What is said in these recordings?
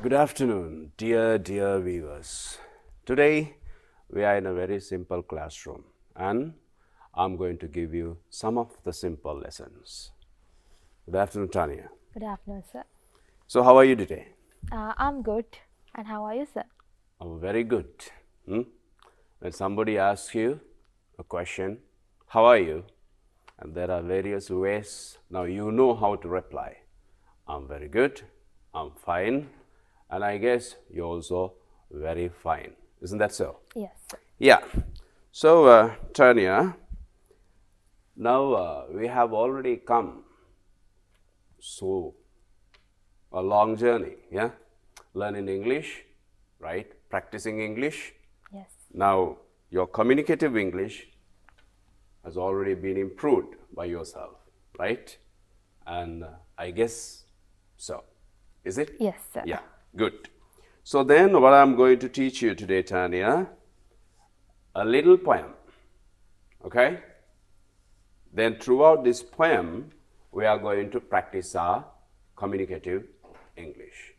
Good afternoon, dear viewers. Today we are in a very simple classroom and I'm going to give you some of the simple lessons. Good afternoon, Tanya. Good afternoon, sir. So how are you today? I'm good. And how are you, sir? I'm very good. When somebody asks you a question, how are you? And there are various ways. Now you know how to reply. I'm very good. I'm fine. And I guess you're also very fine. Isn't that so? Yes, sir. Yeah. So, Tanya, now we have already come so a long journey, yeah? Learning English, right? Practicing English. Yes. Now, your communicative English has already been improved by yourself, right? And I guess so. Is it? Yes, sir. Yeah, good. So then what I'm going to teach you today, Tanya, a little poem, okay? Then throughout this poem, we are going to practice our communicative English.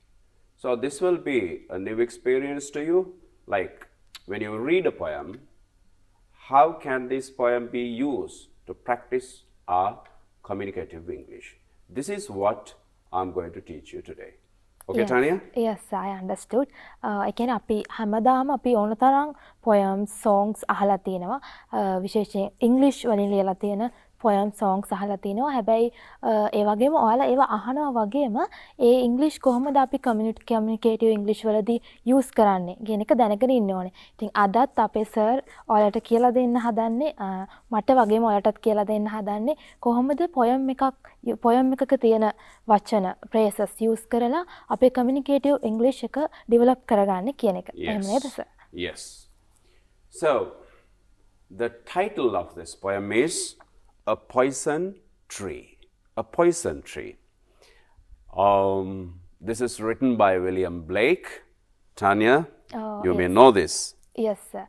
So this will be a new experience to you. Like when you read a poem, how can this poem be used to practice our communicative English? This is what I'm going to teach you today. Okay, Yes. Tanya? Yes, I understood. ඒ කියන්නේ අපි හැමදාම අපි ඕන තරම් poems, songs අහලා තියෙනවා. විශේෂයෙන් English වලින් ලියලා තියෙන poems, songs අහලා තිනවා. හැබැයි ඒ වගේම ඔයාලා ඒවා අහනවා වගේම ඒ English කොහොමද අපි communicative English වලදී use කරන්නේ කියන එක දැනගෙන ඉන්න ඕනේ. ඉතින් අදත් අපේ sir ඔයාලට කියලා දෙන්න හදන්නේ මට වගේම ඔයාලටත් කියලා දෙන්න හදන්නේ කොහොමද poem එකක තියෙන වචන phrases use කරලා අපේ communicative English එක develop කරගන්නේ කියන එක. එහෙම නේද sir? Yes. So, the title of this poem is A Poison Tree. A Poison Tree. This is written by William Blake. Tanya, you may know this. Yes, sir.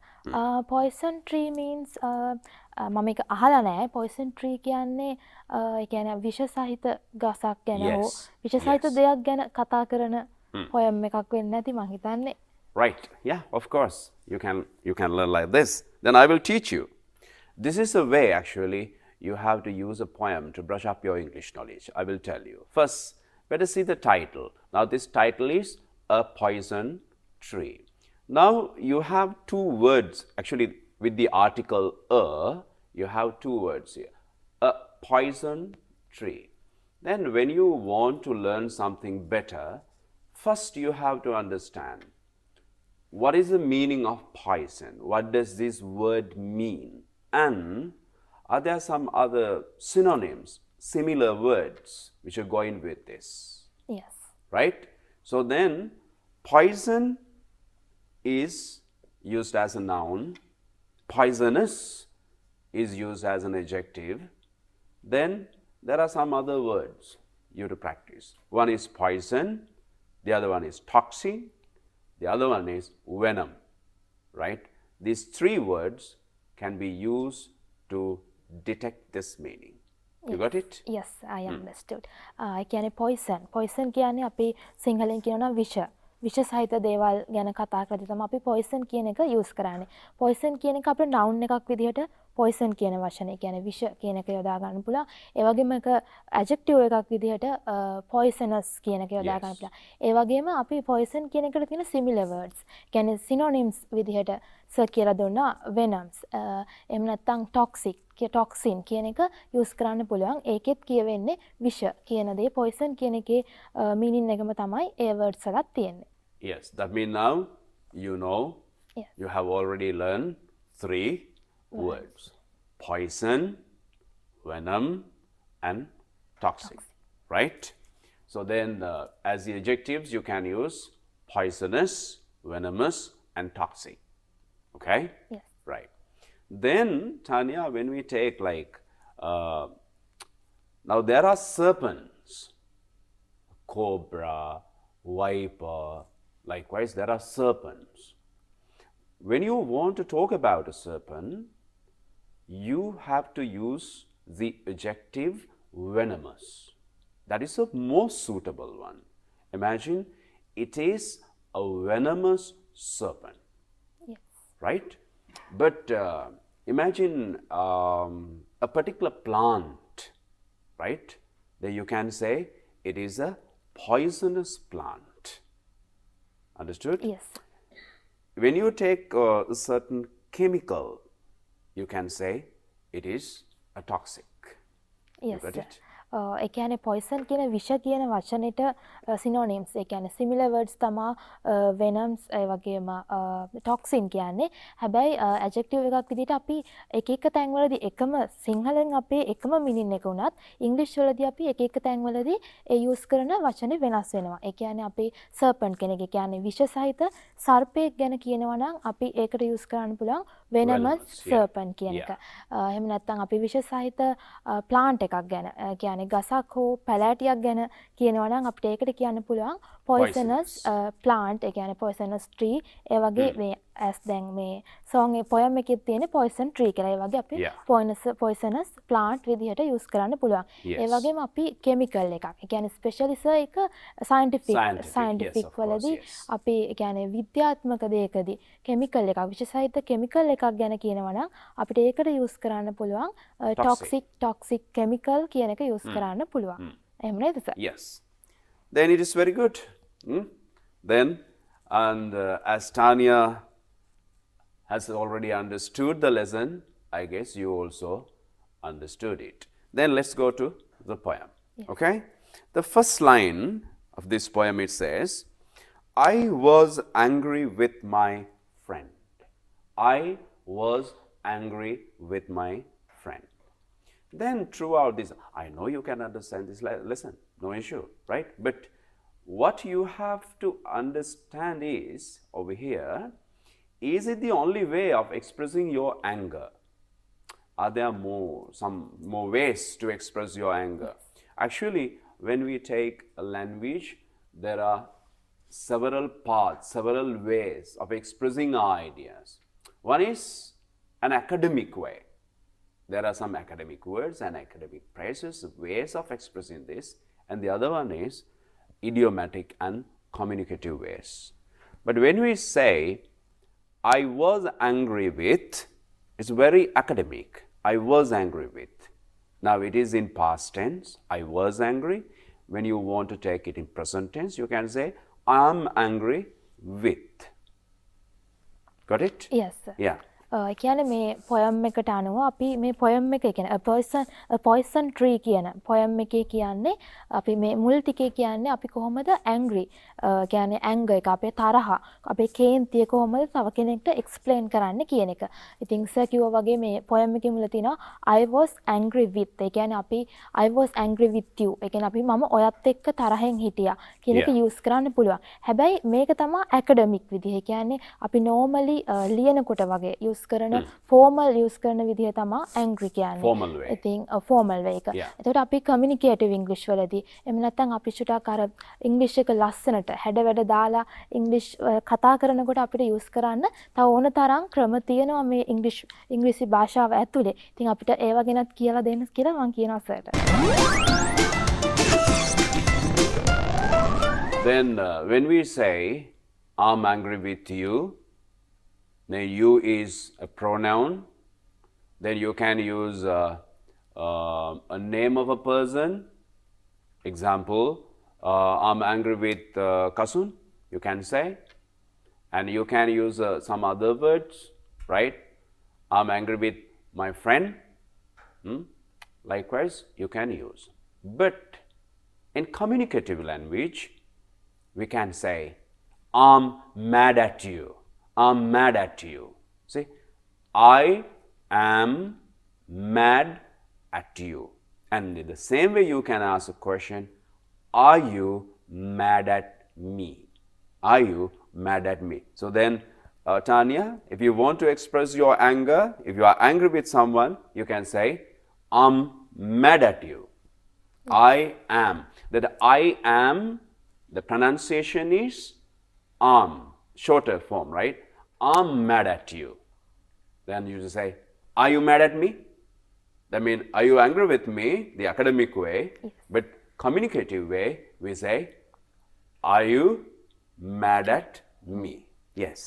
Poison tree means මම ඒක අහලා නැහැ. Poison tree කියන්නේ ඒ කියන්නේ විෂ සහිත ගසක් ගැන හෝ විෂ සහිත දෙයක් ගැන කතා කරන poem එකක් වෙන්න ඇති මං හිතන්නේ. Right. Yeah, of course. You can learn like this. Then I will teach you. This is a way actually you have to use a poem to brush up your English knowledge. I will tell you. First, let us see the title. Now this title is A Poison Tree. Now you have two words, actually with the article a, you have two words here. A poison tree. Then when you want to learn something better, first you have to understand what is the meaning of poison? What does this word mean? And are there some other synonyms, similar words which are going with this? Yes. Right? So then poison is used as a noun, poisonous is used as an adjective. Then there are some other words you have to practice. One is poison, the other one is toxin, the other one is venom, right? These three words can be used to detect this meaning. You got it? Yes, I understood. ඒ කියන්නේ poison කියන්නේ අපි සිංහලෙන් කියනවා විෂ. විෂ සහිත දේවල් ගැන කතා කරද්දී තමයි අපි poison කියන එක use කරන්නේ. poison කියන එක අපේ noun එකක් විදිහට poison කියන වචනේ කියන්නේ විෂ කියන එක යොදා ගන්න පුළුවන්. ඒ වගේම එක adjective එකක් විදිහට poisonous කියන එක යොදා ගන්න පුළුවන්. ඒ වගේම අපි poison කියන එකට තියෙන similar words. කියන්නේ synonyms විදිහට sir කියලා දුන්නා venoms. එහෙම නැත්නම් toxin කියන එක use කරන්න පුළුවන්. ඒකෙත් කියවෙන්නේ විෂ කියන දේ poison කියන එකේ meaning එකම තමයි ඒ words වලත් තියෙන්නේ. Yes, that means now you know, you have already learned three words. Poison, venom and toxic, right? So then as the adjectives you can use poisonous, venomous and toxic, okay? Yes. Right. Then Tanya, when we take like, now there are serpents, cobra, viper, likewise there are serpents. When you want to talk about a serpent, you have to use the adjective venomous. That is the most suitable one. Imagine it is a venomous serpent. Yes. Right? But imagine a particular plant, right? Then you can say it is a poisonous plant. Understood? Yes. When you take a certain chemical, you can say it is a toxic. You Yes. got it? ඒ කියන්නේ poison කියන විෂ කියන වචනෙට synonyms ඒ කියන්නේ similar words තමා venoms ඒ වගේම toxin කියන්නේ. හැබැයි adjective එකක් විදිහට අපි එක එක තැන්වලදී එකම සිංහලෙන් අපේ එකම meaning එක උනත් ඉංග්‍රීසි වලදී අපි එක එක තැන්වලදී ඒ use කරන වචනේ වෙනස් වෙනවා. ඒ කියන්නේ අපි serpent කෙනෙක් ඒ කියන්නේ විෂ සහිත සර්පයෙක් ගැන කියනවා නම් අපි ඒකට use කරන්න පුළුවන් venomous serpent කියන එක. එහෙම නැත්නම් අපි විෂ සහිත plant එකක් ගැන කියන්නේ ගසක් හෝ පැලෑටියක් ගැන කියනවා නම් අපිට ඒකට කියන්න පුළුවන් poisonous plant ඒ කියන්නේ poisonous tree ඒ වගේ මේ as දැන් මේ song ඒ poem එකේ තියෙන poison tree කියලා. ඒ වගේ අපි poisonous plant විදිහට use කරන්න පුළුවන්. ඒ වගේම අපි chemical එකක්. ඒ කියන්නේ specialist එක scientific වලදී අපි ඒ කියන්නේ විද්‍යාත්මක දෙයකදී chemical එකක් විශේෂයිත chemical එකක් ගැන කියනවා නම් අපිට ඒකට use කරන්න පුළුවන් toxic chemical කියන එක use කරන්න පුළුවන්. එහෙම නේද sir? Yes. Then it is very good. Then, and as Tanya has already understood the lesson, I guess you also understood it. Then let's go to the poem. Yes. Okay? The first line of this poem, it says, I was angry with my friend. I was angry with my friend. Then throughout this, I know you can understand this lesson, no issue, right? But what you have to understand is, over here, is it the only way of expressing your anger? Are there some more ways to express your anger? Actually, when we take a language, there are several paths, several ways of expressing our ideas. One is an academic way. There are some academic words and academic phrases, ways of expressing this. And the other one is idiomatic and communicative ways. But when we say, I was angry with, it's very academic. I was angry with. Now it is in past tense, I was angry. When you want to take it in present tense, you can say, I'm angry with. Got it? Yes sir. Yeah. ඒ කියන්නේ මේ poem එකට අනුව අපි මේ poem එක කියන්නේ a poison tree කියන poem එකේ කියන්නේ අපි මේ මුල් ටිකේ කියන්නේ අපි කොහොමද angry කියන්නේ anger එක අපේ තරහ අපේ කේන්තිය කොහොමද තව කෙනෙක්ට explain කරන්න කියන එක. ඉතින් සර් කිව්වා වගේ මේ poem එකේ මුල තියෙනවා I was angry with. ඒ කියන්නේ අපි I was angry with you. ඒ කියන්නේ අපි මම ඔයත් එක්ක තරහෙන් හිටියා කියන එක use කරන්න පුළුවන්. හැබැයි මේක තමයි academic විදිහ. ඒ කියන්නේ අපි normally ලියනකොට වගේ use කරන formal use කරන විදිහ තමයි angry කියන්නේ. Formal way. ඉතින් formal way එක. එතකොට අපි communicative English වලදී එහෙම නැත්නම් අපි චුට්ටක් අර English එක ලස්සනට හැඩ වැඩ දාලා English කතා කරනකොට අපිට use කරන්න තව ඕන තරම් ක්‍රම තියෙනවා මේ ඉංග්‍රීසි භාෂාව ඇතුලේ. ඉතින් අපිට ඒව ගැනත් කියලා දෙන්න කියලා මම කියනවා සර්ට. Then when we say I'm angry with you, then you is a pronoun. Then you can use a name of a person. Example, I'm angry with Kasun, you can say. And you can use some other words, right? I'm angry with my friend. Likewise, you can use. But in communicative language, we can say, I'm mad at you. I'm mad at you. See, I am mad at you. And in the same way, you can ask a question, are you mad at me? Are you mad at me? So then, Tanya, if you want to express your anger, if you are angry with someone, you can say, I'm mad at you. I am. That I am, the pronunciation is shorter form, right? I'm mad at you. Then you just say, are you mad at me? That means, are you angry with me? The academic way. Yes. But communicative way, we say, are you mad at me. Yes.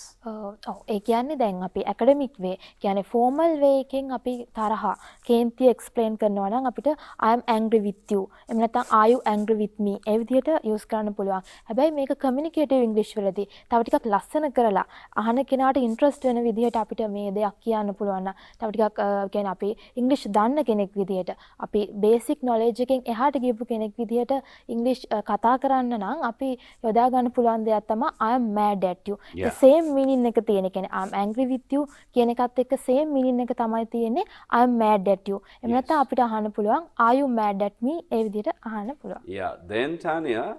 ඔව් ඒ කියන්නේ දැන් අපි academic වේ කියන්නේ formal වේ එකෙන් අපි තරහ කේන්තිය එක්ස්ප්ලেইন කරනවා නම් අපිට I am angry with you එහෙම නැත්නම් are you angry with me ඒ විදිහට යූස් කරන්න පුළුවන්. හැබැයි මේක කමියුනිකේටිව් ඉංග්‍රීසි වලදී තව ටිකක් ලස්සන කරලා අහන කෙනාට ඉන්ට්‍රස්ට් වෙන විදිහට අපිට මේ දෙයක් කියන්න පුළුවන් නම් තව ටිකක් කියන්නේ අපි ඉංග්‍රීසි දන්න කෙනෙක් විදිහට අපි බේසික් නොලෙජ් එකෙන් එහාට ගියපු කෙනෙක් විදිහට ඉංග්‍රීසි කතා කරන්න නම් අපි යොදා ගන්න පුළුවන් දෙයක් තමයි I am mad at you. Yeah. same meaning එක තියෙන. කියන්නේ I'm angry with you කියන එකත් එක්ක same meaning එක තමයි තියෙන්නේ I'm mad at you. එහෙම නැත්නම් අපිට අහන්න පුළුවන් are you mad at me ඒ විදිහට අහන්න පුළුවන්. Yeah, then Tanya,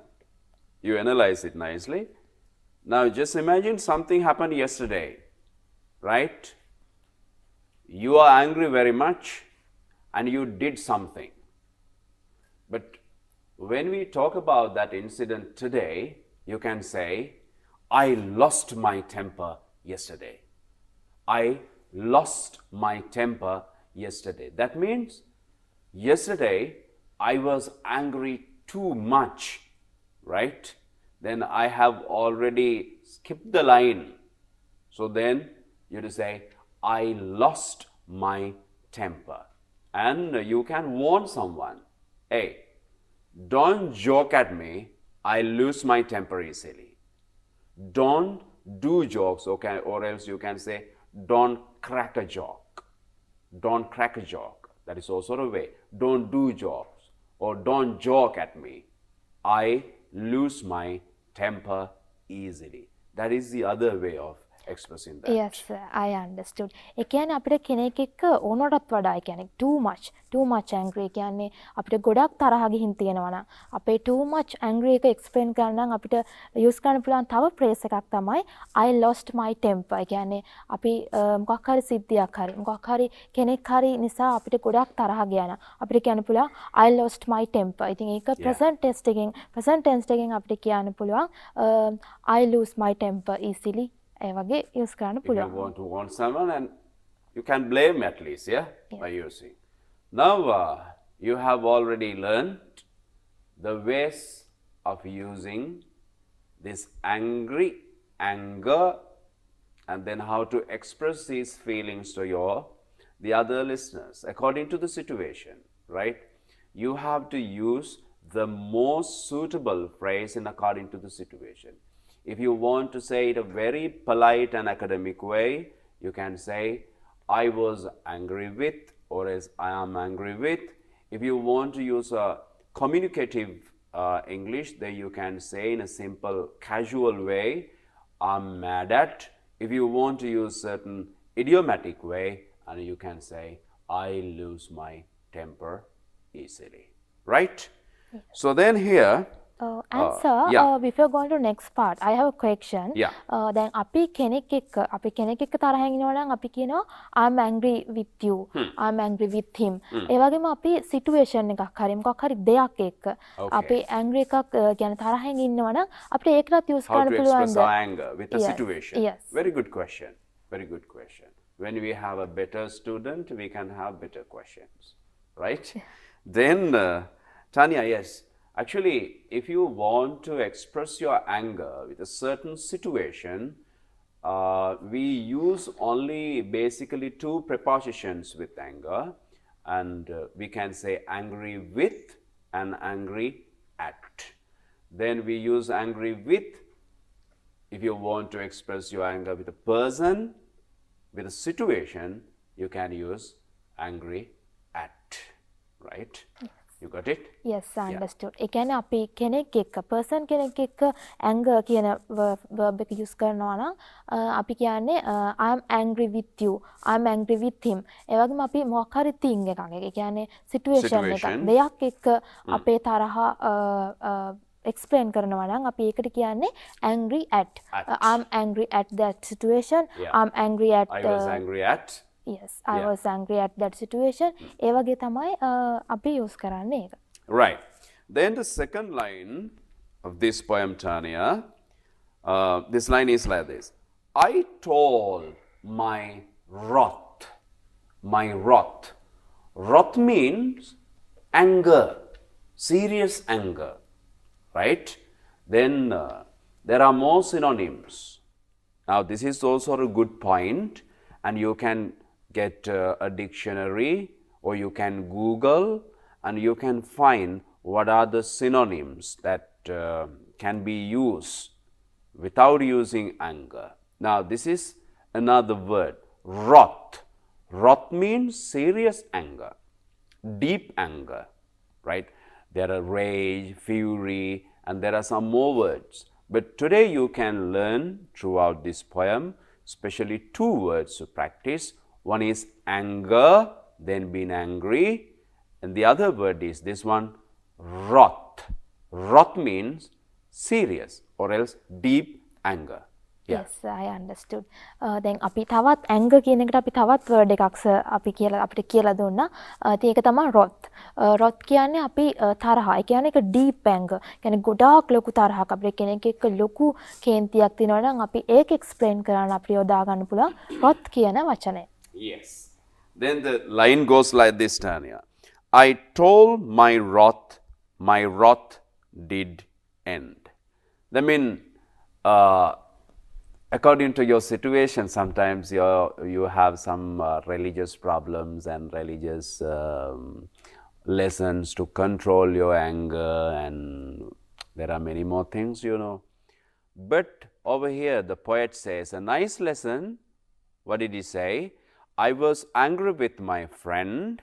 you analyze it nicely. Now just imagine something happened yesterday, right? You are angry very much and you did something. But when we talk about that incident today, you can say, I lost my temper yesterday. I lost my temper yesterday. That means yesterday I was angry too much, right? Then I have already skipped the line. So then you have to say, I lost my temper. And you can warn someone, hey, don't joke at me, I lose my temper easily. Don't do jokes, okay, or else you can say, don't crack a joke. Don't crack a joke. That is also a way. Don't do jokes or don't joke at me. I lose my temper easily. That is the other way of expressing that. Yes, I understood. ඒ කියන්නේ අපිට කෙනෙක් එක්ක ඕනටත් වඩා ඒ කියන්නේ too much angry කියන්නේ අපිට ගොඩක් තරහ ගිහින් තියෙනවා නම් අපේ too much angry එක explain කරන්න නම් අපිට use කරන්න පුළුවන් තව phrase එකක් තමයි I lost my temper. ඒ කියන්නේ අපි මොකක් හරි සිද්ධියක් හරි මොකක් හරි කෙනෙක් හරි නිසා අපිට ගොඩක් තරහ ගියා නම් අපිට කියන්න පුළුවන් I lost my temper. ඉතින් ඒක present tense එකෙන් අපිට කියන්න පුළුවන් I lose my temper easily. ඒ වගේ use කරන්න If පුළුවන්. you want to warn someone, and you can blame at least, yeah, by using. Now you have already learned the ways of using this angry, anger, and then how to express these feelings to the other listeners according to the situation, right? You have to use the most suitable phrase in according to the situation. If you want to say it a very polite and academic way, you can say, I was angry with, or as I am angry with. If you want to use a communicative English, then you can say in a simple, casual way, I'm mad at. If you want to use certain idiomatic way, and you can say, I lose my temper easily, right? So then here, And sir, before going to next part, I have a question. Yeah. දැන් අපි කෙනෙක් එක්ක තරහින් ඉන්නවා නම් අපි කියනවා I'm angry with you. I'm angry with him. ඒ වගේම අපි situation එකක් හරි මොකක් හරි දෙයක් එක්ක අපි angry එකක් කියන්නේ තරහින් ඉන්නවා නම් අපිට ඒකටත් use how කරන්න to පුළුවන්ද? express our anger with a Yes, situation. yes. Very good question. Very good question. When we have a better student, we can have better questions, right? Then, Tanya, yes. Actually, if you want to express your anger with a certain situation, we use only basically two prepositions with anger, and we can say angry with and angry at. Then we use angry with if you want to express your anger with a person, with a situation, you can use angry at, right? You got it? Yes, I understood. ඒ කියන්නේ අපි කෙනෙක් එක්ක person කෙනෙක් එක්ක anger කියන verb එක use කරනවා නම් අපි කියන්නේ I'm angry with you, I'm angry with him. ඒ වගේම අපි මොකක් හරි thing එකක්. ඒ කියන්නේ situation එකක්. දෙයක් එක්ක අපේ තරහ explain කරනවා නම් අපි ඒකට කියන්නේ angry at. I'm angry at that situation. I'm angry at I was angry at. Yes, I was angry at that situation. ඒ වගේ තමයි අපි use කරන්නේ ඒක. Right. Then the second line of this poem, Tanya, this line is like this. I told my wrath. My wrath. Wrath means anger, serious anger, right? Then there are more synonyms. Now, this is also a good point, and you can get a dictionary, or you can Google, and you can find what are the synonyms that can be used without using anger. Now, this is another word, wrath. Wrath means serious anger, deep anger, right? There are rage, fury, and there are some more words. But today you can learn throughout this poem, especially two words to practice. One is anger, then being angry, and the other word is this one, wrath. Wrath means serious or else deep anger. Yes, I understood. දැන් අපි තවත් anger කියන එකට අපි තවත් word එකක් අපි කියලා අපිට කියලා දුන්නා. ඉතින් ඒක තමයි wrath. wrath කියන්නේ අපි තරහ. ඒ කියන්නේ ඒක deep anger. කියන්නේ ගොඩාක් ලොකු තරහක් අපිට කෙනෙක් එක්ක ලොකු කේන්තියක් තියෙනවා නම් අපි ඒක explain කරන්න අපිට යොදා ගන්න පුළුවන් wrath කියන වචනය. Yes. Then the line goes like this, Tanya. I told my wrath did end. I mean, according to your situation, sometimes you have some religious problems and religious lessons to control your anger, and there are many more things, you know. But over here, the poet says a nice lesson. What did he say? I was angry with my friend.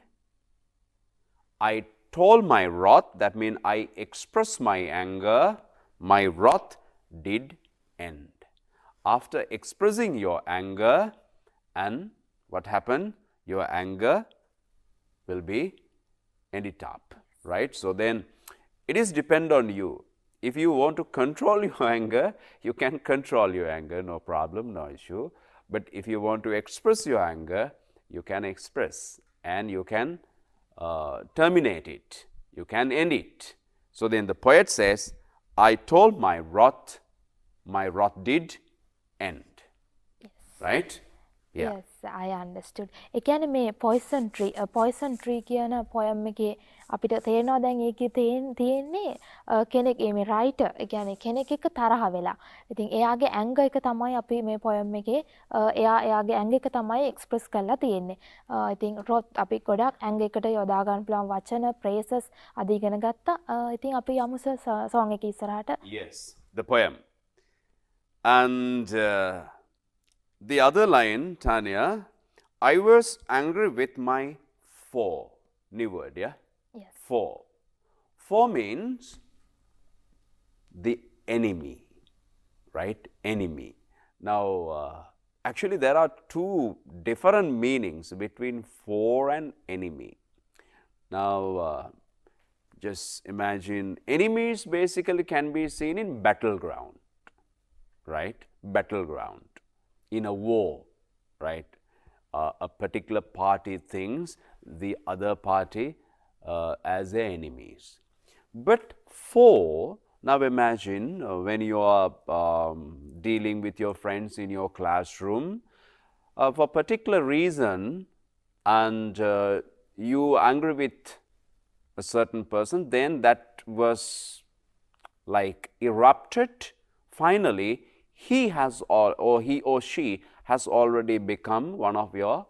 I told my wrath, that means I expressed my anger. My wrath did end. After expressing your anger, and what happened? Your anger will be ended up, right? So then it is depend on you. If you want to control your anger, you can control your anger, no problem, no issue. But if you want to express your anger, you can express, and you can terminate it. You can end it. So then the poet says, I told my wrath did end. Yes. Right? Yeah. Yes, I understood. ඒ කියන්නේ මේ poison tree කියන poem එකේ අපිට තේරෙනවා දැන් ඒකේ තියෙන්නේ කෙනෙක් මේ writer ඒ කියන්නේ කෙනෙක් එක්ක තරහ වෙලා. ඉතින් එයාගේ anger එක තමයි අපි මේ poem එකේ එයාගේ anger එක තමයි express කරලා තියෙන්නේ. ඉතින් wrath අපි ගොඩක් anger එකට යොදා ගන්න පුළුවන් වචන phrases අද ඉගෙන ගත්තා. ඉතින් අපි යමු song එක ඉස්සරහට. Yes, the poem. And the other line, Tanya, I was angry with my foe. New word, yeah? Yes. Foe. Foe means the enemy, right? Enemy. Now, actually there are two different meanings between foe and enemy. Now, just imagine, enemies basically can be seen in battleground, right? Battleground. In a war, right? A particular party thinks the other party as their enemies. But foe, now imagine when you are dealing with your friends in your classroom for a particular reason, and you angry with a certain person, then that was like erupted. Finally, he has or he or she has already become one of your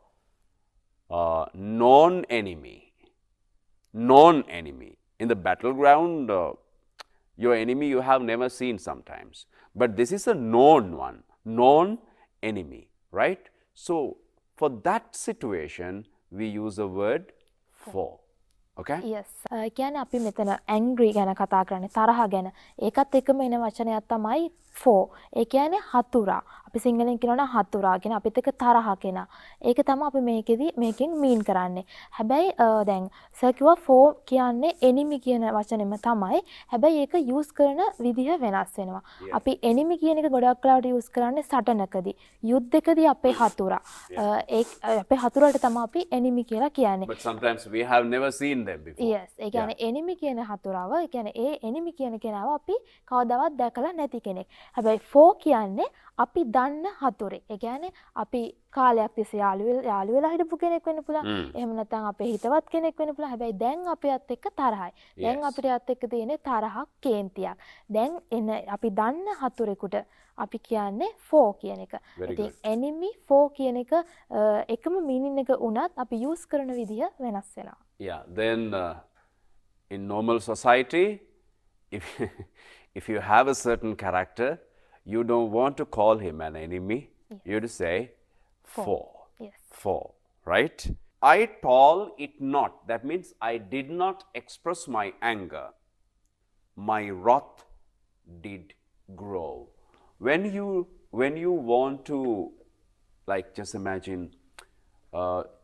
known enemy. Known enemy. In the battleground, your enemy you have never seen sometimes. But this is a known one, known enemy, right? So, for that situation, we use the word for. Okay? Yes. කියන්නේ අපි මෙතන angry ගැන කතා කරන්නේ තරහ ගැන. ඒකත් එක්කම එන වචනයක් තමයි for. ඒ කියන්නේ හතුරා. අපි සිංහලෙන් කියනවා හතුරා කියන අපිත් එක්ක තරහ කෙනා. ඒක තමයි අපි මේකෙන් mean කරන්නේ. හැබැයි දැන් සර් කිව්වා for කියන්නේ enemy කියන වචනේම තමයි. හැබැයි ඒක use කරන විදිහ වෙනස් වෙනවා. අපි enemy කියන එක ගොඩක් වෙලාවට use කරන්නේ සටනකදී. යුද්ධකදී අපේ හතුරා. අපේ හතුරාට තමයි අපි enemy කියලා කියන්නේ. But sometimes we have never seen them before. Yes, ඒ කියන්නේ enemy කියන හතුරාව, ඒ කියන්නේ ඒ enemy කියන කෙනාව අපි කවදාවත් දැකලා නැති කෙනෙක්. හැබැයි for කියන්නේ අපි දන්න හතුරේ. ඒ කියන්නේ අපි කාලයක් තිස්සේ යාළු වෙලා හිටපු කෙනෙක් වෙන්න පුළුවන්. එහෙම නැත්නම් අපේ හිතවත් කෙනෙක් වෙන්න පුළුවන්. හැබැයි දැන් අපියත් එක්ක තරහයි. දැන් අපිට යත් එක්ක තියෙන තරහක් කේන්තියක්. දැන් එන අපි දන්න හතුරෙකුට අපි කියන්නේ for කියන එක. ඉතින් enemy for කියන එක එකම meaning එක උනත් අපි use කරන විදිහ වෙනස් වෙනවා. Yeah, then in normal society, if you have a certain character, you don't want to call him an enemy. Yes. You would say for. Yes. For, right? I told it not. That means I did not express my anger. My wrath did grow. When you want to, like, just imagine,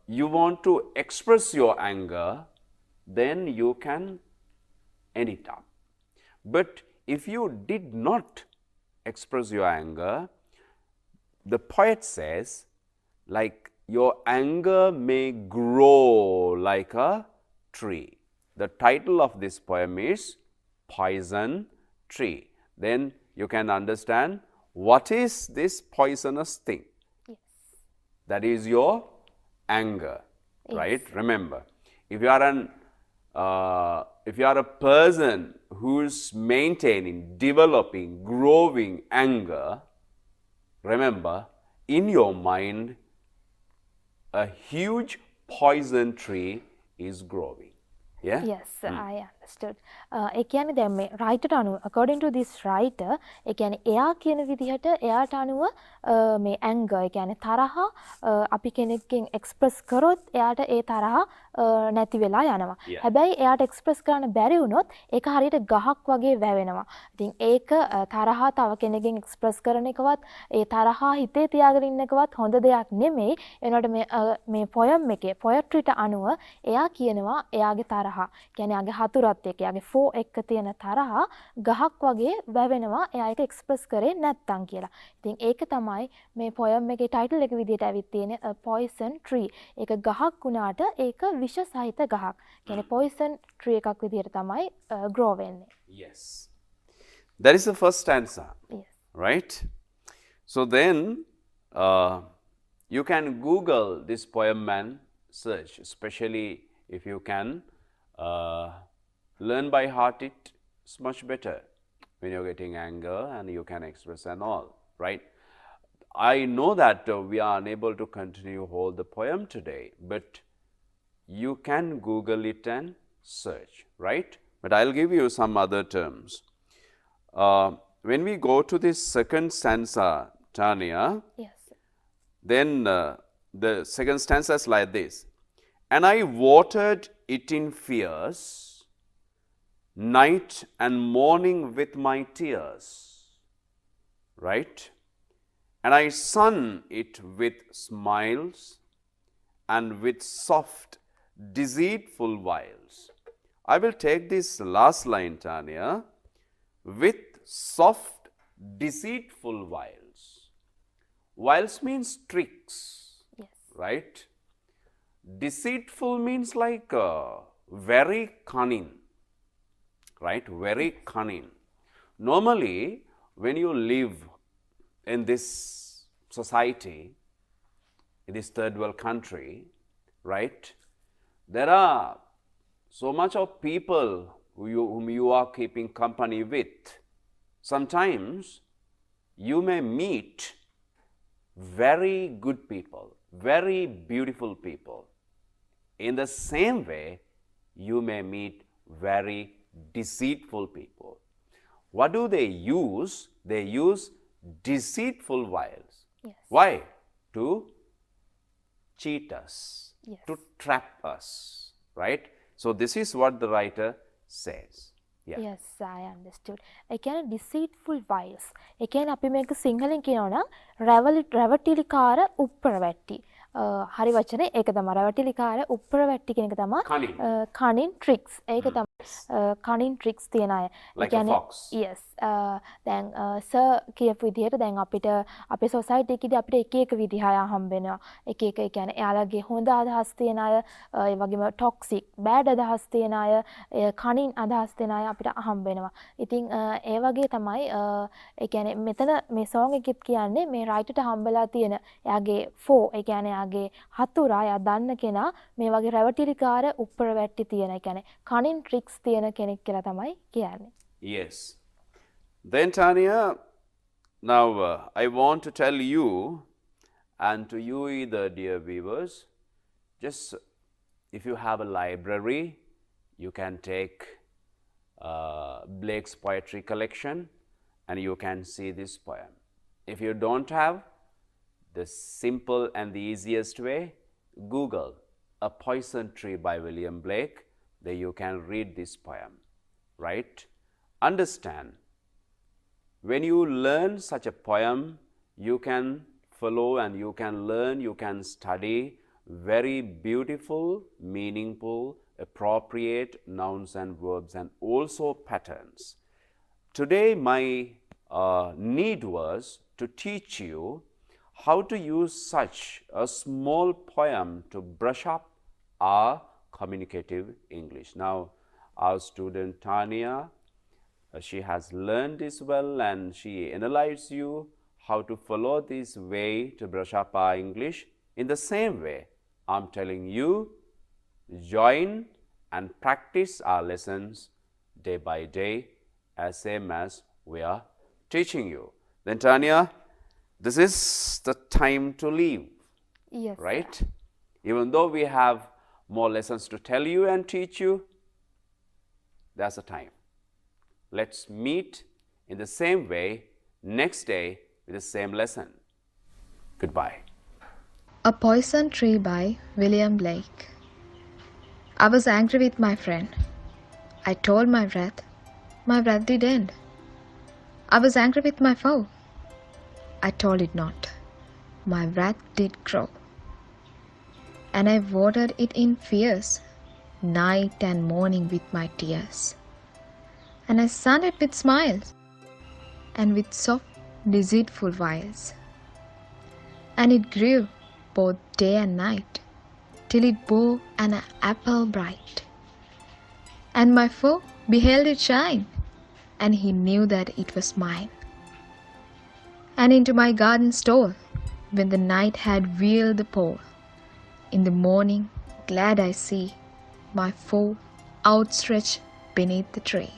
you want to express your anger, then you can end it up. But if you did not express your anger, the poet says, like, your anger may grow like a tree. The title of this poem is Poison Tree. Then you can understand what is this poisonous thing. Yes. That is your anger, right? Remember, if you are a person who is maintaining, developing, growing anger, remember, in your mind, a huge poison tree is growing. Yeah? Yes, I understood. ඒ කියන්නේ දැන් මේ writer අනුව according to this writer ඒ කියන්නේ එයා කියන විදිහට එයාට අනුව මේ anger ඒ කියන්නේ තරහ අපි කෙනෙක්ගෙන් express කරොත් එයාට ඒ තරහ නැති වෙලා යනවා. හැබැයි එයාට express කරන්න බැරි වුණොත් ඒක හරියට ගහක් වගේ වැවෙනවා. ඉතින් ඒක තරහ තව කෙනෙක්ගෙන් express කරන එකවත් ඒ තරහ හිතේ තියාගෙන ඉන්න එකවත් හොඳ දෙයක් නෙමෙයි. එනකොට මේ poem එකේ poetryට අනුව එයා කියනවා එයාගේ තරහ කියන්නේ එයාගේ හතුරත් එක්ක එයාගේ for එක්ක තියෙන තරහ ගහක් වගේ වැවෙනවා එයා ඒක express කරේ නැත්තම් කියලා. ඉතින් ඒක තමයි මේ poem එකේ title එක විදිහට ඇවිත් තියෙන a poison tree. ඒක ගහක් වුණාට ඒක විෂ සහිත ගහක්. කියන්නේ poison tree එකක් විදිහට තමයි grow වෙන්නේ. Yes. That is the first stanza. Yes. Right? So then you can Google this poem and search, especially if you can learn by heart it. It's much better when you're getting anger and you can express and all, right? I know that we are unable to continue whole the poem today, but you can Google it and search, right? But I'll give you some other terms. When we go to this second stanza, Tanya, Yes. then the second stanza is like this. And I watered it in fears, night and morning with my tears, right? And I sun it with smiles and with soft, deceitful wiles. I will take this last line, Tanya, with soft, deceitful wiles. Wiles means tricks, Yes. right? Deceitful means like very cunning, right? Very cunning. Normally, when you live in this society, in this third world country, right, there are so much of people whom you are keeping company with. Sometimes you may meet very good people, very beautiful people. In the same way, you may meet very deceitful people. What do they use? They use deceitful wiles. Yes. Why? To cheat us, Yes. to trap us, right? So this is what the writer says. Yeah. Yes, I understood. ඒ කියන්නේ deceitful wiles. ඒ කියන්නේ අපි මේක සිංහලෙන් කියනවා නම් රැවටිලිකාර උප්පරවැට්ටි. හරි වචනේ ඒක තමයි රැවටිලිකාර උප්පරවැට්ටි කියන එක තමයි Cunning. cunning tricks. ඒක තමයි කනින් ට්‍රික්ස් තියෙන අය. Like a fox. yes. දැන් සර් කියපු විදිහට දැන් අපිට අපේ සොසයිටි එකේදී අපිට එක එක විදිහ අය හම්බ වෙනවා. එක එක ඒ කියන්නේ එයාලගේ හොඳ අදහස් තියෙන අය, ඒ වගේම ටොක්සික්, බෑඩ් අදහස් තියෙන අය, කනින් අදහස් තියෙන අය අපිට හම්බ වෙනවා. ඉතින් ඒ වගේ තමයි ඒ කියන්නේ මෙතන මේ සෝං එකෙත් කියන්නේ මේ රයිටර්ට හම්බලා තියෙන එයාගේ ෆෝ, ඒ කියන්නේ එයාගේ හතුරා, එයා දන්න කෙනා මේ වගේ රැවටිලිකාර උඩර වැටි තියෙන, ඒ කියන්නේ කනින් ට්‍රික්ස් තියෙන කෙනෙක් කියලා තමයි කියන්නේ. Yes. Then Tanya, now I want to tell you and to you either, dear viewers, just if you have a library, you can take Blake's poetry collection and you can see this poem. If you don't have, the simple and the easiest way, Google A Poison Tree by William Blake, there you can read this poem, right? Understand, when you learn such a poem, you can follow and you can learn, you can study very beautiful, meaningful, appropriate nouns and verbs and also patterns. Today my need was to teach you how to use such a small poem to brush up our communicative English. Now our student Tanya, she has learned this well and she analyzes you how to follow this way to brush up our English. In the same way, I'm telling you, join and practice our lessons day by day as same as we are teaching you. Then Tanya, this is the time to leave, Yes. right? Even though we have more lessons to tell you and teach you, there's a time. Let's meet in the same way next day with the same lesson. Goodbye. A Poison Tree by William Blake. I was angry with my friend. I told my wrath did end. I was angry with my foe. I told it not. My wrath did grow. And I watered it in fears, night and morning with my tears. And I sunned it with smiles, and with soft, deceitful wiles. And it grew both day and night, till it bore an apple bright. And my foe beheld it shine, and he knew that it was mine. And into my garden stole, when the night had wheeled the pole. In the morning, glad I see my foe outstretched beneath the tree.